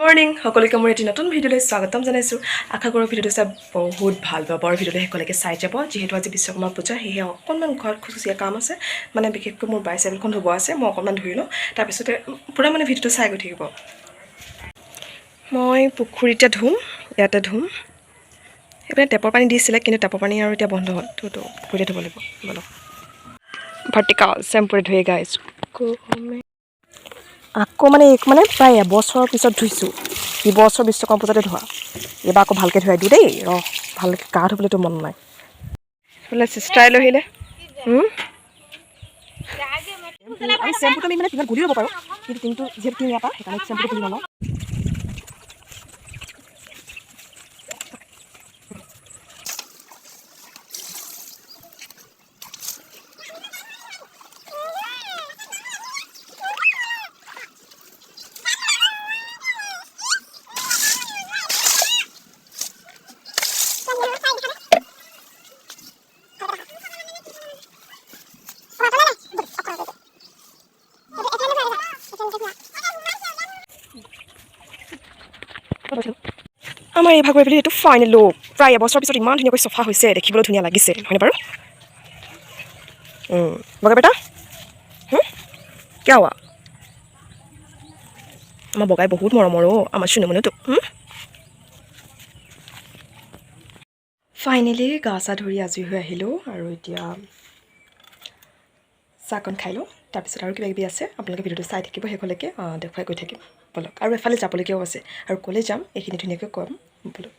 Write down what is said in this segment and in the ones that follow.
Morning সকলোকে মোৰ এটি নতুন ভিডিঅ'লৈ স্বাগতম জনাইছোঁ। আশা কৰোঁ ভিডিঅ'টো চাই বহুত ভাল পাব আৰু ভিডিঅ'টো শেষলৈকে চাই যাব। যিহেতু আজি বিশ্বকৰ্মা পূজা, সেয়েহে অকণমান ঘৰত খুচুচীয়া কাম আছে, মানে বিশেষকৈ মোৰ বাইচাইকেলখন ধুব আছে। মই অকণমান ধুই লওঁ, তাৰপিছতে পূৰা মানে ভিডিঅ'টো চাই গৈ থাকিব। মই পুখুৰীতে ধুম, ইয়াতে ধুম। সেইপিনে টেপৰ পানী দিছিলে, কিন্তু টেপৰ পানী আৰু এতিয়া বন্ধ হ'ল, তো পুখুৰীতে ধুব লাগিব। বলক ভাৰ্টিকাল চেম্পুৰে ধুই গাইছোঁ। আকৌ মানে প্ৰায় এবছৰৰ পিছত ধুইছোঁ। এবছৰ বিশ্বকৰ্মা পূজাতে ধোৱা, এইবাৰ আকৌ ভালকৈ ধুৱাই দিওঁ দেই। ভালকৈ গা ধুবলৈতো মন নাই। বোলে চিষ্টাৰে লৈ আহিলে। আমি চেম্পুটো আমি মানে কিমান গুলি ল'ব পাৰোঁ, কিন্তু যিহেতু তিনি এটা সেইকাৰণে চেম্পুটো গুলি নলওঁ। আমাৰ এই ভাগৰ বুলি এইটো ফাইনেল লুক। প্ৰায় এবছৰৰ পিছত ইমান ধুনীয়াকৈ চফা হৈছে, দেখিবলৈ ধুনীয়া লাগিছে, হয়নে বাৰু? বগা বেটা কিয় হোৱা? আমাৰ বগাই বহুত মৰমৰ আমাৰ চুনুমুনুটো। ফাইনেলি গা চা ধৰি আজৰি হৈ আহিলোঁ, আৰু এতিয়া চাহকণ খাই লওঁ। তাৰপিছত আৰু কিবাকিবি আছে, আপোনালোকে ভিডিঅ'টো চাই থাকিব শেষলৈকে, দেখুৱাই গৈ থাকিম বলক। আৰু এফালে যাবলগীয়াও আছে, আৰু ক'লৈ যাম এইখিনি ধুনীয়াকৈ ক'ম বলক।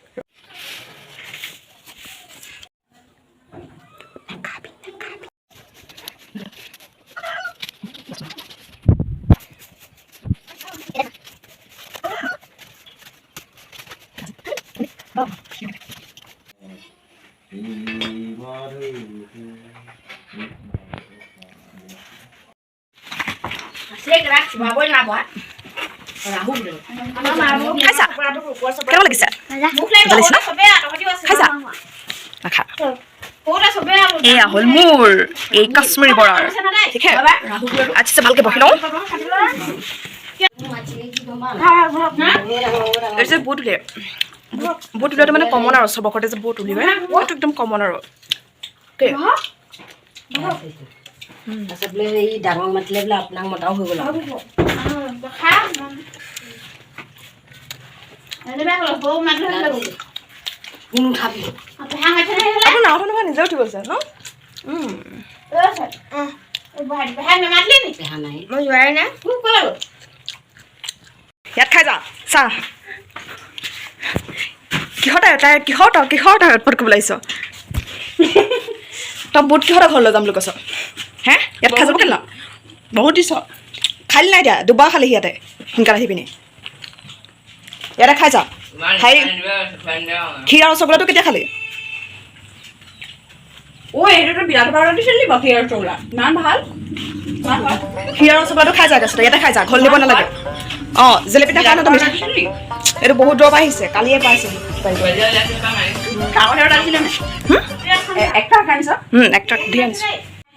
খাইছা? কেনেকুৱা লাগিছে? খাইছা? নাখা। এয়া হ'ল মোৰ এই কাশ্মীৰী বৰাৰ। ঠিক আছে, আচ্ছা ভালকৈ বহি লওঁ। যে বুট উলিয়াই, বুট উলিয়াওঁতে মানে কমন আৰু চবৰ ঘৰতে যে বুট উলিয়াই, এইটো একদম কমন আৰু। ডাঙৰ মাতিলে বোলে আপোনাক মতাও হৈ গ'ল। নাওঠা নহয়, নিজে উঠি গৈছে ন? ইয়াত খাই যা চাহ। কিহৰ তাই উৎপাত কৰিব লাগিছ? তই বুট কিহৰ ঘৰলৈ যাম বুলি কৈছ? হে ইয়াত খাই যাব কেলা? বহুত দিছ, খালি নাই এতিয়া, দুবাৰ খালি ইয়াতে সোনকালে আহি পিনি। ইয়াতে খাই যা। খাই ক্ষীৰ আৰু চকলেটটো কেতিয়া খালি? এইটোতো বিৰাট বাৰ দিছিলি বাৰু। ক্ষীৰ আৰু চকলেট ইমান ভাল। ক্ষীৰ আৰু চকলেটটো খাই যা, তাৰপিছতে ইয়াতে খাই যা, ঘৰ নিব নালাগে। জেলেপি এটা খা ন তুমি। এইটো বহুত দূৰৰ পৰা আহিছে, কালিয়ে পাইছে।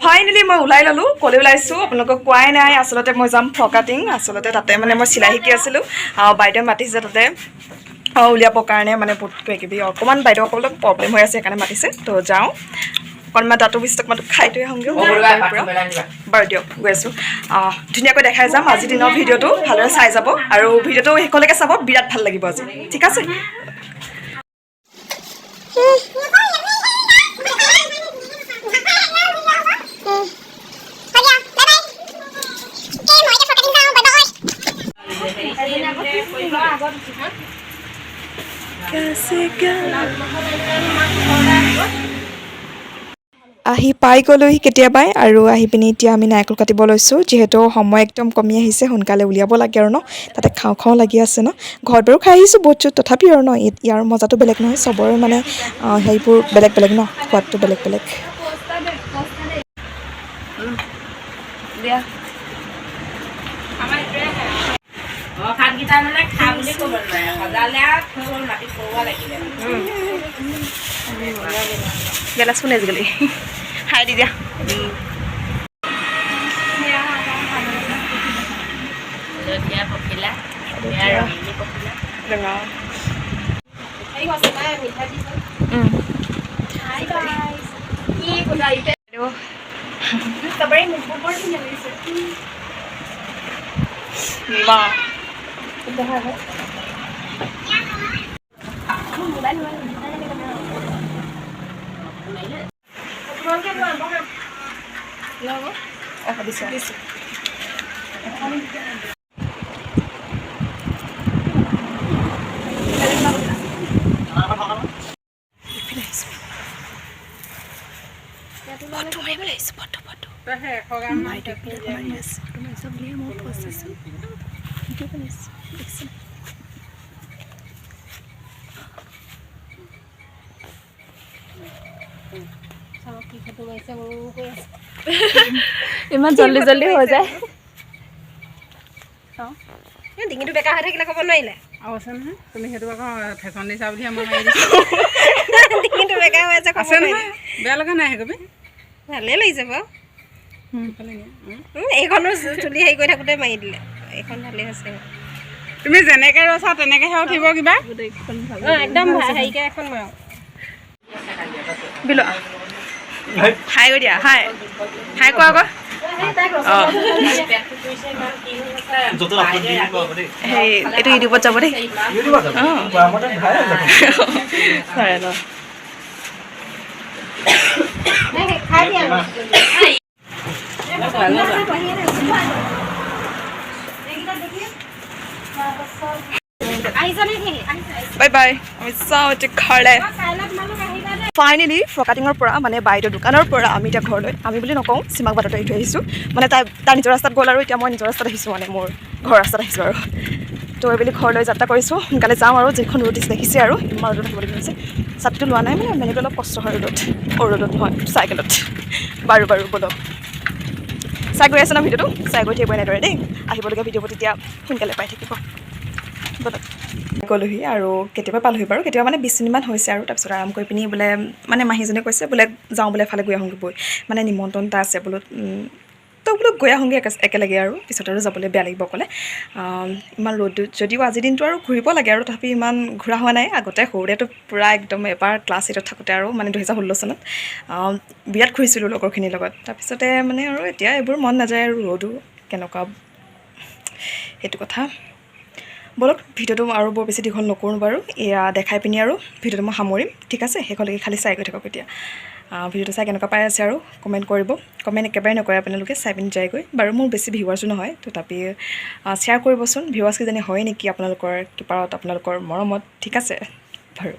ফাইনেলি মই ওলাই ল'লোঁ। ক'লৈ ওলাইছোঁ আপোনালোকক কোৱাই নাই। আচলতে মই যাম ফ্ৰকাটিং। আচলতে তাতে মানে মই চিলাই শিকি আছিলোঁ, বাইদেৱে মাতিছে তাতে উলিয়াবৰ কাৰণে, মানে বহুত কিবাকিবি অকণমান বাইদেউসকলক প্ৰব্লেম হৈ আছে, সেইকাৰণে মাতিছে। তো যাওঁ অকণমান তাতো বিশ্বকৰ্মাটো খাই থৈ আহোঁগৈ। বাৰু দিয়ক গৈ আছোঁ। ধুনীয়াকৈ দেখাই যাম আজিৰ দিনৰ ভিডিঅ'টো, ভালদৰে চাই যাব, আৰু ভিডিঅ'টো শেষলৈকে চাব, বিৰাট ভাল লাগিব আজি। ঠিক আছে? আহি পাই গ'লোহি কেতিয়াবাই, আৰু আহি পিনি এতিয়া আমি নাৰিকল কাটিব লৈছোঁ। যিহেতু সময় একদম কমি আহিছে, সোনকালে উলিয়াব লাগে আৰু ন। তাতে খাওঁ লাগি আছে ন। ঘৰত বাৰু খাই আহিছোঁ বুট চুট, তথাপিও আৰু ন ইয়াৰ মজাটো বেলেগ নহয়। চবৰে মানে হেৰিবোৰ বেলেগ বেলেগ ন, সোৱাদটো বেলেগ বেলেগ। গেলাচ কোনে আজিকালি খাই দি দিয়া। ৰঙা এই আছে না মিঠা দি হাই গাইস কি কোদাইতে সবাই মুখ পৰ কি লাগিছে মা দেখা হয় মোবাইল দিছোঁ ইমান জল্দি জল্দি হৈ যায় ডিঙিটো বেকা হৈ থাকিলে ক'ব নোৱাৰিলে আৰু আছে নহয় তুমি সেইটো আকৌ ফেশ্বন দিছা বুলি আমাৰ মাৰি দিছোঁ ডিঙিটো বেকা হৈ আছে আছে নহয় বেয়া লগা নাই কবি ভালেই লাগিছে বাৰু এইখনো চুলি হেৰি কৰি থাকোঁতে মাৰি দিলে এইখন ভালেই হৈছে তুমি যেনেকৈ ৰৈছা তেনেকৈহে উঠিব কিবা একদম হেৰিকৈ এখন মাৰো বিলো হাই কৰি দিয়া হাই হাই কোৱা আকৌ হেৰি এইটো ইউটিউবত যাব দেই চাই লওঁ বাই বাই আমি চাওঁ এতিয়া ঘৰলৈ ফাইনেলি ফকাটিঙৰ পৰা মানে বাইদেউৰ দোকানৰ পৰা আমি এতিয়া ঘৰলৈ আমি বুলি নকওঁ চিমাক বাটত এৰি থৈ আহিছোঁ মানে তাৰ নিজৰ ৰাস্তাত গ'ল আৰু এতিয়া মই নিজৰ ৰাস্তাত আহিছোঁ মানে মোৰ ঘৰ ৰাস্তাত আহিছোঁ আৰু তো এইবুলি ঘৰলৈ যাত্ৰা কৰিছোঁ সোনকালে যাওঁ আৰু যিখন ৰ'দ দেখিছে আৰু ইমান ৰ'দত থাকিবলগীয়া হৈছে ছাতিটো লোৱা নাই মানে মেলিবলৈ অলপ কষ্ট হয় ৰ'দত ৰ'দত নহয় চাইকেলত বাৰু বলক চাই গৈ আছে ন ভিডিঅ'টো চাই গৈ থাকিব এনেদৰে দেই আহিবলগীয়া ভিডিঅ'বোৰ তেতিয়া সোনকালে পাই থাকিব বলক গ'লোহি আৰু কেতিয়াবা পালোহি বাৰু কেতিয়াবা মানে 20 মিনিটমান হৈছে আৰু তাৰপিছত আৰাম কৰি পিনি বোলে মানে মাহীজনে কৈছে বোলে যাওঁ বোলে এফালে গৈ আহোঁগৈ বৈ মানে নিমন্ত্ৰণ এটা আছে বোলো তো বোলো গৈ আহোঁগৈ একেলগে আৰু পিছত আৰু যাবলৈ বেয়া লাগিব অকলে ইমান ৰ'দ যদিও আজিৰ দিনটো আৰু ঘূৰিব লাগে আৰু তথাপি ইমান ঘূৰা হোৱা নাই আগতে সৰুতেতো পূৰা একদম এবাৰ ক্লাছ 8ত থাকোঁতে আৰু মানে 2016 চনত বিৰাট ঘূৰিছিলোঁ লগৰখিনিৰ লগত তাৰপিছতে মানে আৰু এতিয়া এইবোৰ মন নাযায় আৰু ৰ'দো কেনেকুৱা সেইটো কথা বলক ভিডিঅ'টো আৰু বৰ বেছি দীঘল নকৰোঁ বাৰু এয়া দেখাই পিনি আৰু ভিডিঅ'টো মই সামৰিম ঠিক আছে শেষলৈকে খালি চাই গৈ থাকক এতিয়া ভিডিঅ'টো চাই কেনেকুৱা পাই আছে আৰু কমেণ্ট কৰিব কমেণ্ট একেবাৰে নকৰে আপোনালোকে চাই পিনি যায়গৈ বাৰু মোৰ বেছি ভিউৱাৰ্ছো নহয় তথাপি শ্বেয়াৰ কৰিবচোন ভিউৱাৰ্ছ কিজানি হয় নেকি আপোনালোকৰ কিপাৰত আপোনালোকৰ মৰমত ঠিক আছে বাৰু